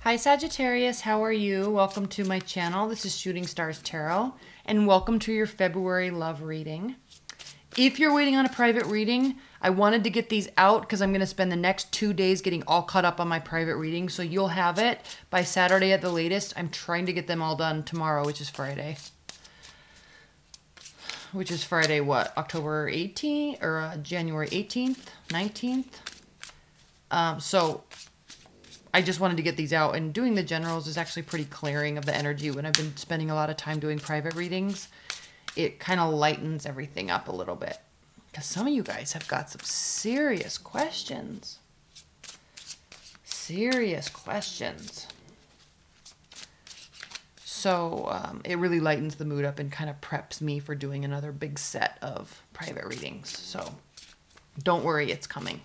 Hi Sagittarius, how are you? Welcome to my channel. This is Shooting Stars Tarot, and welcome to your February love reading. If you're waiting on a private reading, I wanted to get these out because I'm going to spend the next 2 days getting all caught up on my private reading, so you'll have it by Saturday at the latest. I'm trying to get them all done tomorrow, which is Friday. Which is Friday, what? October 18th or January 18th, 19th? So I just wanted to get these out, and doing the generals is actually pretty clearing of the energy. When I've been spending a lot of time doing private readings, it kind of lightens everything up a little bit. Because some of you guys have got some serious questions. Serious questions. So it really lightens the mood up and kind of preps me for doing another big set of private readings. So don't worry, it's coming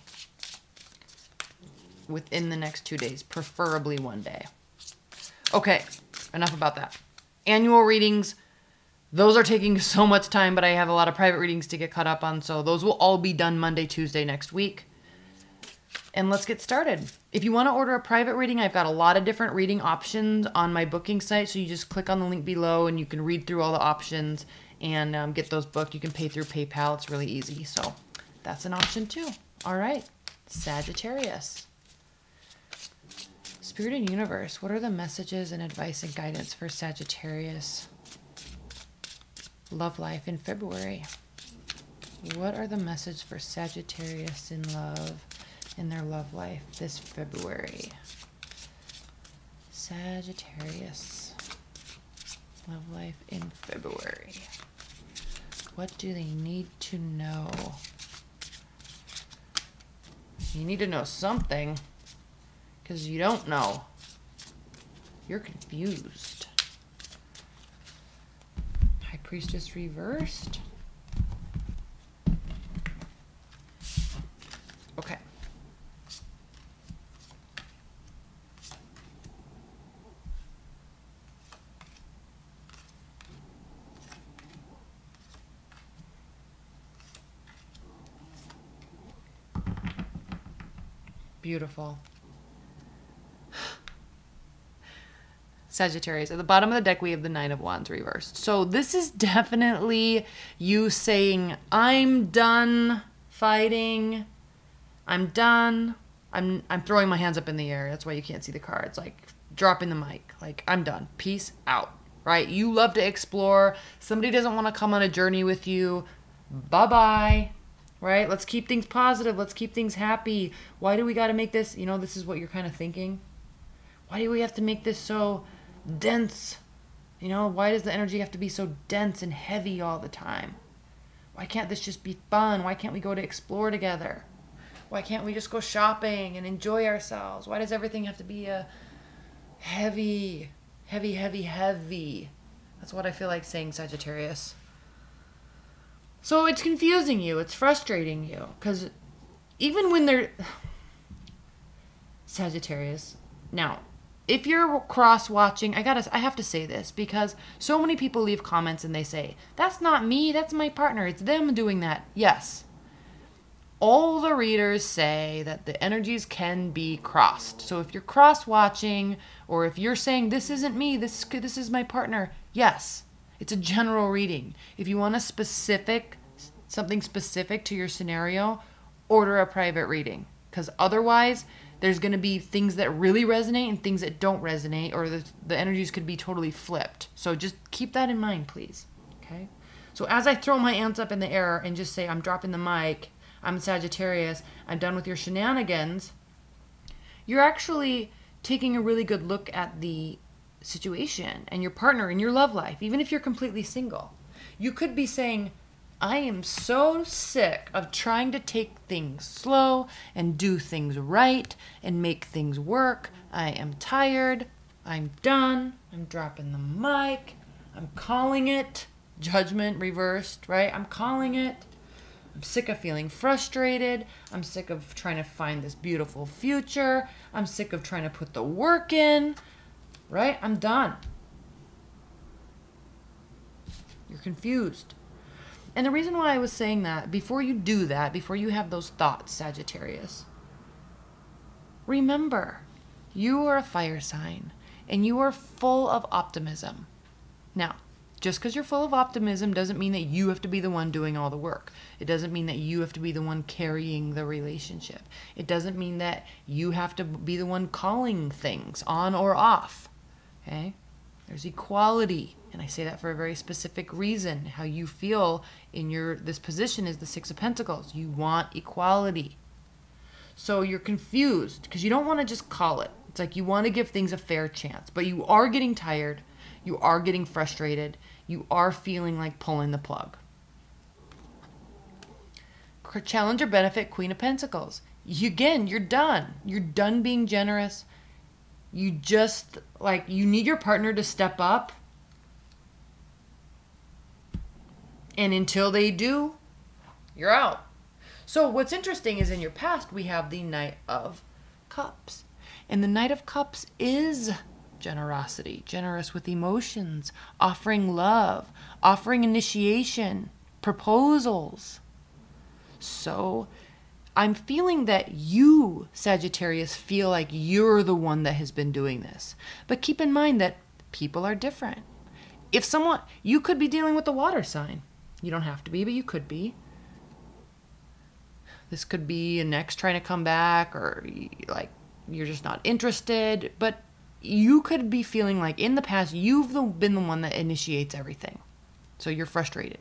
within the next 2 days, preferably one day. Okay, enough about that. Annual readings, those are taking so much time, but I have a lot of private readings to get caught up on, so those will all be done Monday, Tuesday next week. And let's get started. If you want to order a private reading, I've got a lot of different reading options on my booking site, so you just click on the link below and you can read through all the options and get those booked. You can pay through PayPal. It's really easy, so that's an option too. All right, Sagittarius. Spirit and Universe, what are the messages and advice and guidance for Sagittarius love life in February? What are the messages for Sagittarius in love, in their love life this February? Sagittarius love life in February. What do they need to know? You need to know something. Because you don't know. You're confused. High Priestess reversed. Okay. Beautiful. Sagittarius. At the bottom of the deck, we have the Nine of Wands reversed. So this is definitely you saying, I'm done fighting. I'm done. I'm throwing my hands up in the air. That's why you can't see the cards. Like dropping the mic. Like, I'm done. Peace out. Right? You love to explore. Somebody doesn't want to come on a journey with you. Bye-bye. Right? Let's keep things positive. Let's keep things happy. Why do we got to make this? You know, this is what you're kind of thinking. Why do we have to make this so dense? You know, why does the energy have to be so dense and heavy all the time? Why can't this just be fun? Why can't we go to explore together? Why can't we just go shopping and enjoy ourselves? Why does everything have to be a heavy, heavy, heavy, heavy? That's what I feel like saying, Sagittarius. So it's confusing you. It's frustrating you. Because even when they're... Sagittarius. Now, if you're cross-watching, I have to say this because so many people leave comments and they say, that's not me, that's my partner, it's them doing that. Yes. All the readers say that the energies can be crossed. So if you're cross-watching or if you're saying, this isn't me, this is my partner, yes, it's a general reading. If you want something specific to your scenario, order a private reading because otherwise there's going to be things that really resonate and things that don't resonate, or the energies could be totally flipped. So just keep that in mind, please. Okay? So as I throw my hands up in the air and just say, I'm dropping the mic, I'm Sagittarius, I'm done with your shenanigans, you're actually taking a really good look at the situation and your partner in your love life, even if you're completely single. You could be saying, I am so sick of trying to take things slow and do things right and make things work. I am tired. I'm done. I'm dropping the mic. I'm calling it. Judgment reversed, right? I'm calling it. I'm sick of feeling frustrated. I'm sick of trying to find this beautiful future. I'm sick of trying to put the work in, right? I'm done. You're confused. And the reason why I was saying that, before you do that, before you have those thoughts, Sagittarius, remember, You are a fire sign, and you are full of optimism. Now, just because you're full of optimism doesn't mean that you have to be the one doing all the work. It doesn't mean that you have to be the one carrying the relationship. It doesn't mean that you have to be the one calling things on or off. Okay? There's equality, and I say that for a very specific reason. How you feel in this position is the Six of Pentacles. You want equality. So you're confused because you don't want to just call it. It's like you want to give things a fair chance, but you are getting tired. You are getting frustrated. You are feeling like pulling the plug. Challenge or benefit, Queen of Pentacles. You're done. You're done being generous. You just, you need your partner to step up. And until they do, you're out. So what's interesting is in your past, we have the Knight of Cups. And the Knight of Cups is generosity, generous with emotions, offering love, offering initiation, proposals. So I'm feeling that you, Sagittarius, feel like you're the one that has been doing this. But keep in mind that people are different. You could be dealing with the water sign. You don't have to be, but you could be. This could be an ex trying to come back, or you're just not interested. But you could be feeling like in the past, you've been the one that initiates everything. So you're frustrated.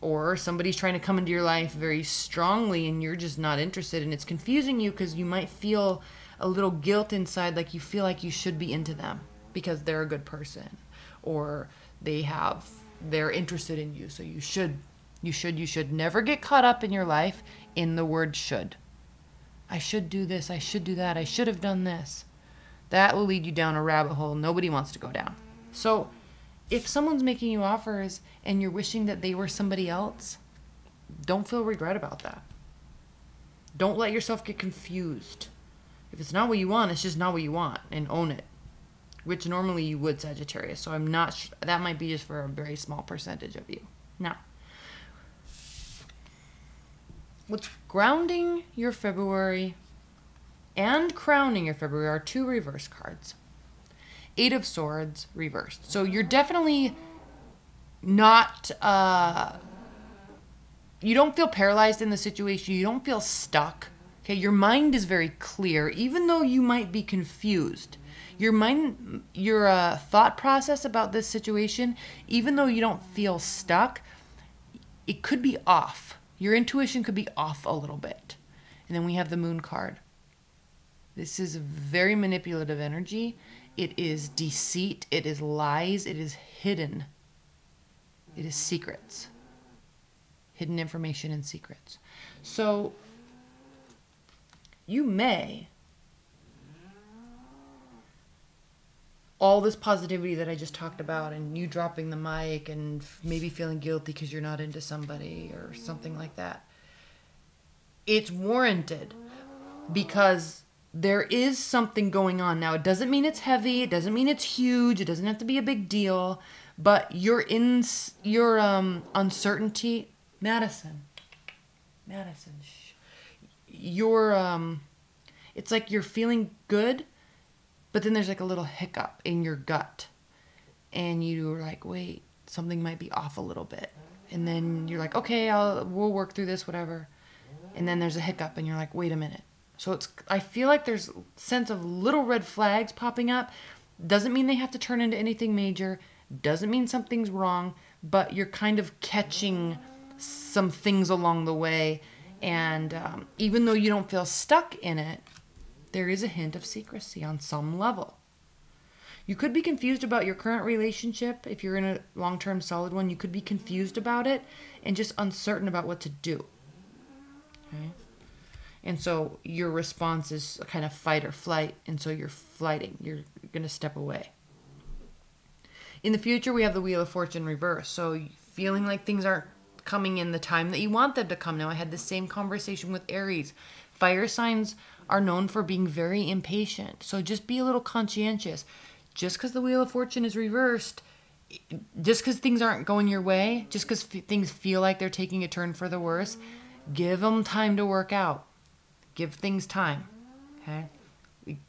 Or somebody's trying to come into your life very strongly and you're just not interested. And it's confusing you because you might feel a little guilt inside, like you feel like you should be into them because they're a good person. Or they're interested in you. So you should never get caught up in your life in the word should. I should do this. I should do that. I should have done this. That will lead you down a rabbit hole nobody wants to go down. So if someone's making you offers and you're wishing that they were somebody else, don't feel regret about that. Don't let yourself get confused. If it's not what you want, it's just not what you want, and own it. Which normally you would, Sagittarius. So I'm not that might be just for a very small percentage of you. Now, what's grounding your February and crowning your February are two reverse cards. Eight of Swords reversed. So you're definitely not, you don't feel paralyzed in the situation. You don't feel stuck. Okay, your mind is very clear, even though you might be confused. Your thought process about this situation, even though you don't feel stuck, it could be off. Your intuition could be off a little bit. And then we have the Moon card. This is very manipulative energy. It is deceit. It is lies. It is hidden. It is secrets. Hidden information and secrets. So you may, all this positivity that I just talked about, and you dropping the mic and maybe feeling guilty because you're not into somebody or something like that, it's warranted because there is something going on. Now, it doesn't mean it's heavy. It doesn't mean it's huge. It doesn't have to be a big deal. But your uncertainty, Madison, it's like you're feeling good, but then there's like a little hiccup in your gut. And you're like, wait, something might be off a little bit. And then you're like, okay, we'll work through this, whatever. And then there's a hiccup and you're like, wait a minute. So I feel like there's a sense of little red flags popping up. Doesn't mean they have to turn into anything major. Doesn't mean something's wrong, but you're kind of catching some things along the way. And even though you don't feel stuck in it, there is a hint of secrecy on some level. You could be confused about your current relationship. If you're in a long-term solid one, you could be confused about it and just uncertain about what to do. Okay? And so your response is a kind of fight or flight. And so you're flighting. You're going to step away. In the future, we have the Wheel of Fortune reverse. So feeling like things aren't coming in the time that you want them to come. Now, I had the same conversation with Aries. Fire signs are known for being very impatient. So just be a little conscientious. Just because the Wheel of Fortune is reversed, just because things aren't going your way, just because things feel like they're taking a turn for the worse, give them time to work out. Give things time. Okay?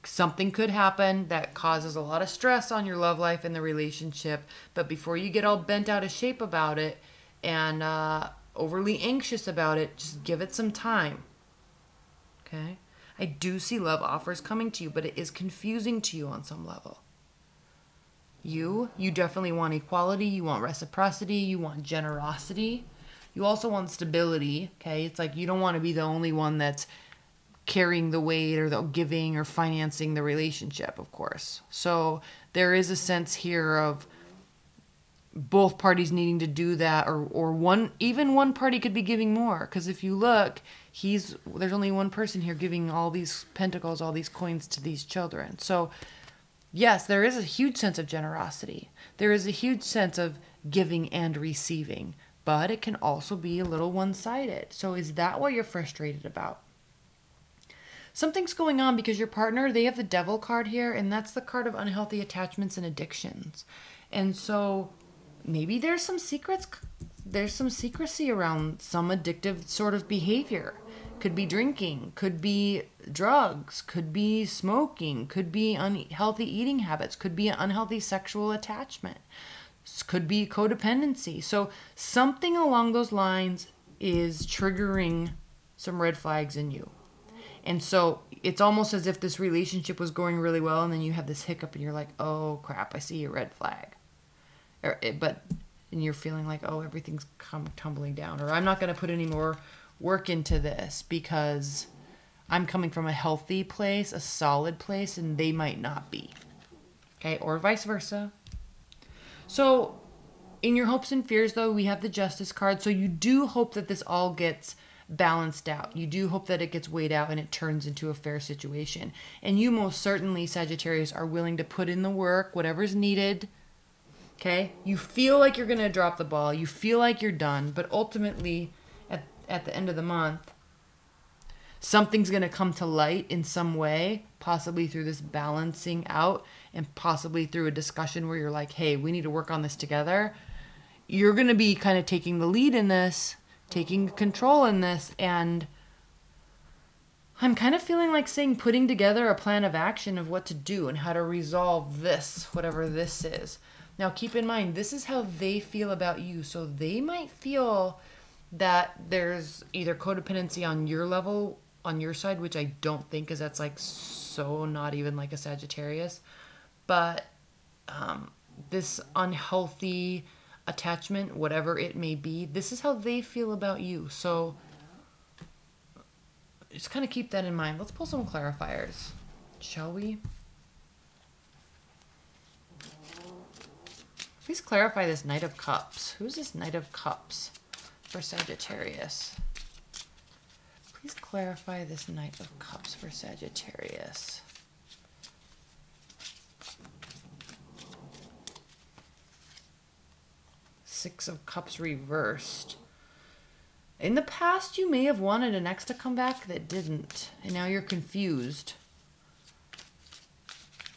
Something could happen that causes a lot of stress on your love life and the relationship, but before you get all bent out of shape about it and overly anxious about it, just give it some time. Okay? I do see love offers coming to you, but it is confusing to you on some level. You definitely want equality, you want reciprocity, you want generosity. You also want stability, okay? It's like you don't want to be the only one that's carrying the weight or the giving or financing the relationship, of course. So there is a sense here of both parties needing to do that, or one party could be giving more, because if you look, there's only one person here giving all these pentacles, all these coins to these children. So yes, there is a huge sense of generosity. There is a huge sense of giving and receiving, but it can also be a little one-sided. So is that what you're frustrated about? Something's going on because your partner, they have the Devil card here, and that's the card of unhealthy attachments and addictions. And so maybe there's some secrecy around some addictive sort of behavior. Could be drinking, could be drugs, could be smoking, could be unhealthy eating habits, could be unhealthy sexual attachment, could be codependency. So something along those lines is triggering some red flags in you. And so it's almost as if this relationship was going really well, and then you have this hiccup and you're like, oh crap, I see a red flag. And you're feeling like, oh, everything's tumbling down, or I'm not going to put any more work into this because I'm coming from a healthy place, a solid place, and they might not be. Okay, or vice versa. So in your hopes and fears, though, we have the Justice card. So you do hope that this all gets balanced out. You do hope that it gets weighed out and it turns into a fair situation. And you most certainly, Sagittarius, are willing to put in the work, whatever's needed. Okay? You feel like you're going to drop the ball. You feel like you're done. But ultimately, at the end of the month, something's going to come to light in some way, possibly through this balancing out and possibly through a discussion where you're like, hey, we need to work on this together. You're going to be kind of taking the lead in this, taking control in this, and I'm kind of feeling like saying putting together a plan of action of what to do and how to resolve this, whatever this is. Now, keep in mind, this is how they feel about you. So they might feel that there's either codependency on your level, on your side, which I don't think, because that's like so not even like a Sagittarius, but this unhealthy attachment, whatever it may be, this is how they feel about you. So just kind of keep that in mind. Let's pull some clarifiers, shall we? Please clarify this Knight of Cups. Who's this Knight of Cups for Sagittarius? Please clarify this Knight of Cups for Sagittarius. Six of Cups reversed. In the past, you may have wanted an ex to come back that didn't, and now you're confused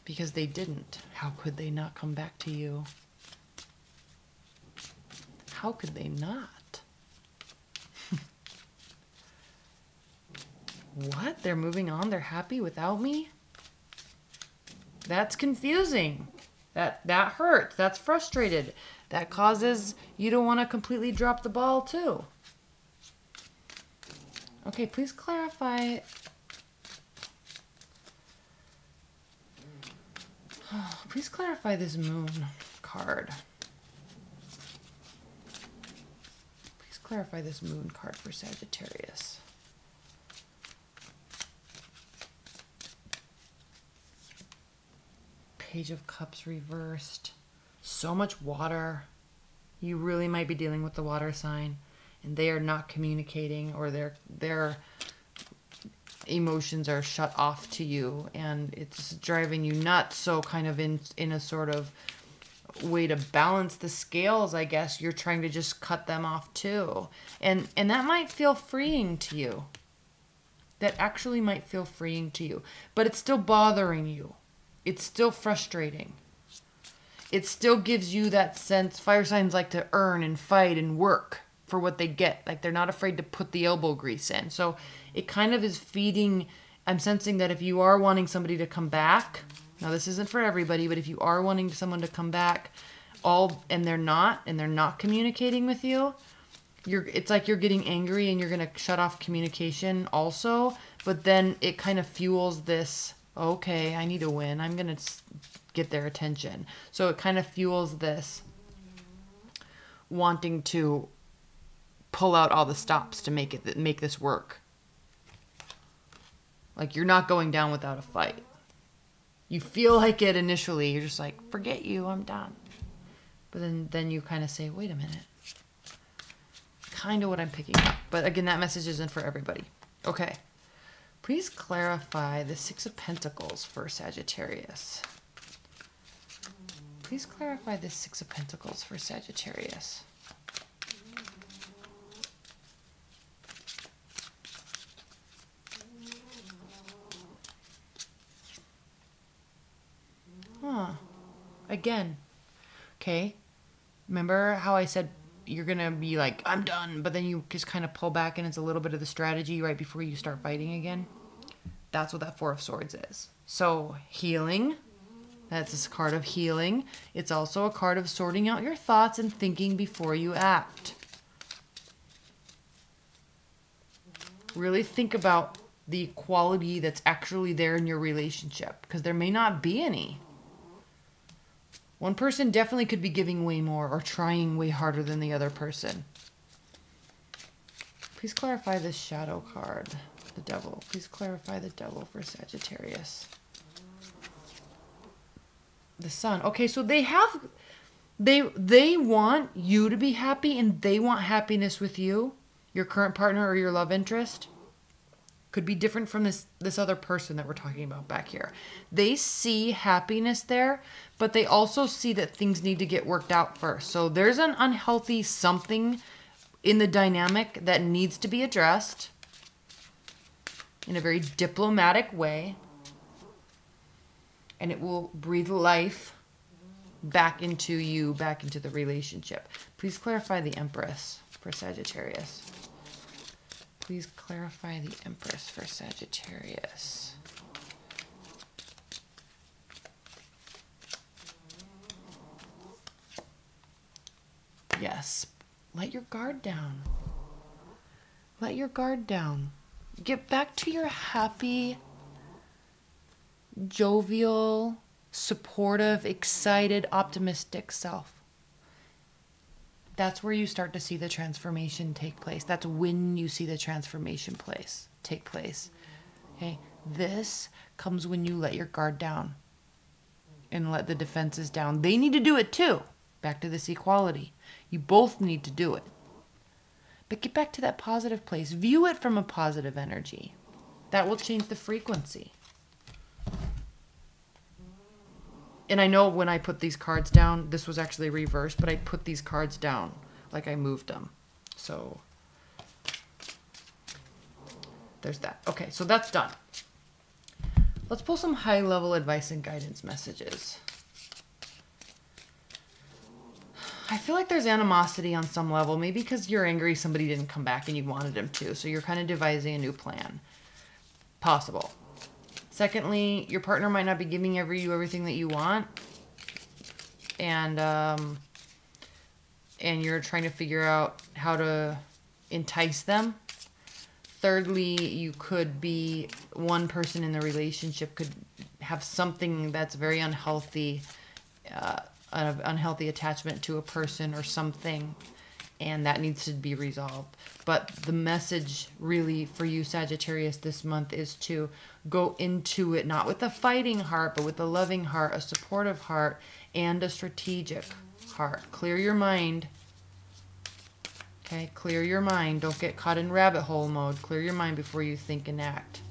because they didn't. How could they not come back to you? How could they not? What? They're moving on? They're happy without me? That's confusing. That hurts. That's frustrated. That causes you to want to completely drop the ball too. Okay, please clarify. Please clarify this Moon card. Please clarify this Moon card for Sagittarius. Page of Cups reversed. So much water. You really might be dealing with the water sign, and they are not communicating, or their emotions are shut off to you, and it's driving you nuts. So kind of in a sort of way to balance the scales, I guess, you're trying to just cut them off too. And that might feel freeing to you. That actually might feel freeing to you, but it's still bothering you. It's still frustrating. It still gives you that sense. Fire signs like to earn and fight and work. for what they get. Like they're not afraid to put the elbow grease in. So it kind of is feeding. I'm sensing that if you are wanting somebody to come back, now this isn't for everybody, but if you are wanting someone to come back, and they're not communicating with you, it's like you're getting angry and you're going to shut off communication also. But then it kind of fuels this, okay, I need to win. I'm going to get their attention. So it kind of fuels this wanting to pull out all the stops to make this work. Like you're not going down without a fight. You feel like it initially. You're just like, forget you, I'm done. But then you kind of say, wait a minute. Kind of what I'm picking up. But again, that message isn't for everybody. Okay. Please clarify the Six of Pentacles for Sagittarius. Please clarify the Six of Pentacles for Sagittarius. Again. Okay. Remember how I said you're going to be like, I'm done, but then you just kind of pull back and it's a little bit of the strategy right before you start fighting again? That's what that Four of Swords is. So healing, that's this card of healing. It's also a card of sorting out your thoughts and thinking before you act. Really think about the quality that's actually there in your relationship, because there may not be any. One person definitely could be giving way more or trying way harder than the other person. Please clarify this shadow card, the Devil. Please clarify the Devil for Sagittarius. The Sun. Okay, so they want you to be happy and they want happiness with you, your current partner or your love interest. Could be different from this other person that we're talking about back here. They see happiness there, but they also see that things need to get worked out first. So there's an unhealthy something in the dynamic that needs to be addressed in a very diplomatic way. And it will breathe life back into you, back into the relationship. Please clarify the Empress for Sagittarius. Please clarify the Empress for Sagittarius. Yes. Let your guard down. Let your guard down. Get back to your happy, jovial, supportive, excited, optimistic self. That's where you start to see the transformation take place. That's when you see the transformation take place. Okay? This comes when you let your guard down and let the defenses down. They need to do it too. Back to this equality. You both need to do it. But get back to that positive place. View it from a positive energy. That will change the frequency. And I know when I put these cards down, this was actually reversed, but I put these cards down like I moved them. So there's that. Okay, so that's done. Let's pull some high-level advice and guidance messages. I feel like there's animosity on some level, maybe because you're angry somebody didn't come back and you wanted them to, so you're kind of devising a new plan. Possible. Secondly, your partner might not be giving you everything that you want, and you're trying to figure out how to entice them. Thirdly, you could be, one person in the relationship could have something that's very unhealthy, an unhealthy attachment to a person or something, and that needs to be resolved. But the message really for you, Sagittarius, this month is to go into it not with a fighting heart, but with a loving heart, a supportive heart, and a strategic heart. Clear your mind. Okay, clear your mind. Don't get caught in rabbit hole mode. Clear your mind before you think and act.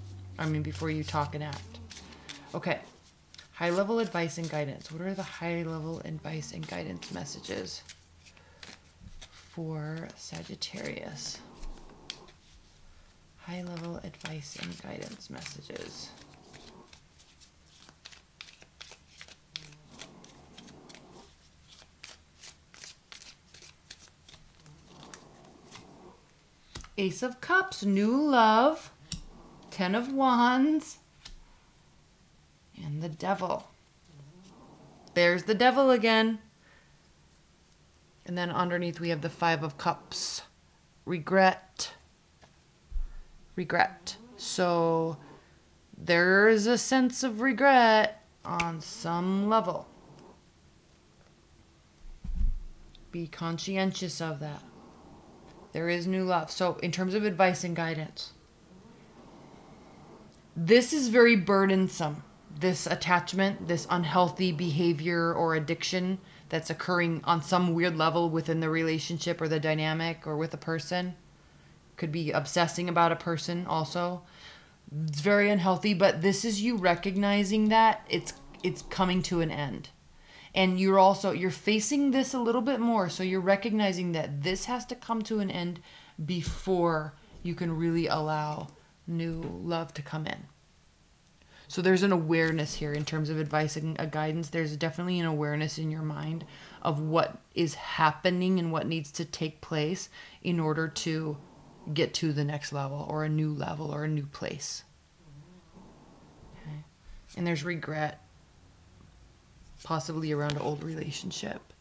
Before you talk and act. Okay, high-level advice and guidance. What are the high-level advice and guidance messages for Sagittarius? High-level advice and guidance messages. Ace of Cups, new love. 10 of Wands. And the Devil. There's the Devil again. And then underneath we have the 5 of Cups. Regret. Regret. So there is a sense of regret on some level. Be conscientious of that. There is new love. So in terms of advice and guidance, this is very burdensome. This attachment, this unhealthy behavior or addiction that's occurring on some weird level within the relationship or the dynamic or with a person. Could be obsessing about a person also. It's very unhealthy, but this is you recognizing that it's coming to an end. And you're facing this a little bit more, so you're recognizing that this has to come to an end before you can really allow new love to come in. So there's an awareness here in terms of advice and guidance. There's definitely an awareness in your mind of what is happening and what needs to take place in order to get to the next level or a new place. Okay. And there's regret, possibly around an old relationship.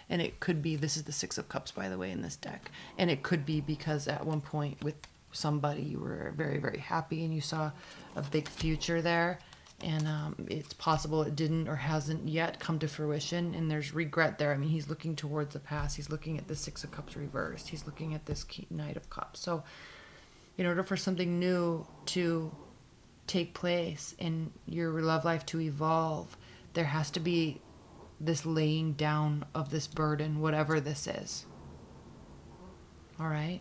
And it could be, this is the 6 of Cups, by the way, in this deck. And it could be because at one point with somebody you were very, very happy and you saw a big future there. And it's possible it didn't or hasn't yet come to fruition. And there's regret there. I mean, he's looking towards the past. He's looking at the 6 of Cups reversed. He's looking at this Knight of Cups. So in order for something new to take place and your love life to evolve, there has to be this laying down of this burden, whatever this is. All right.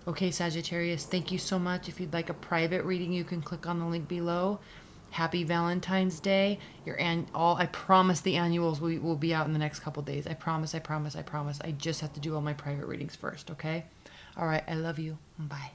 Okay, Sagittarius, thank you so much. If you'd like a private reading, you can click on the link below. Happy Valentine's Day. I promise the annuals will be out in the next couple days. I promise. I just have to do all my private readings first, okay? All right, I love you. Bye.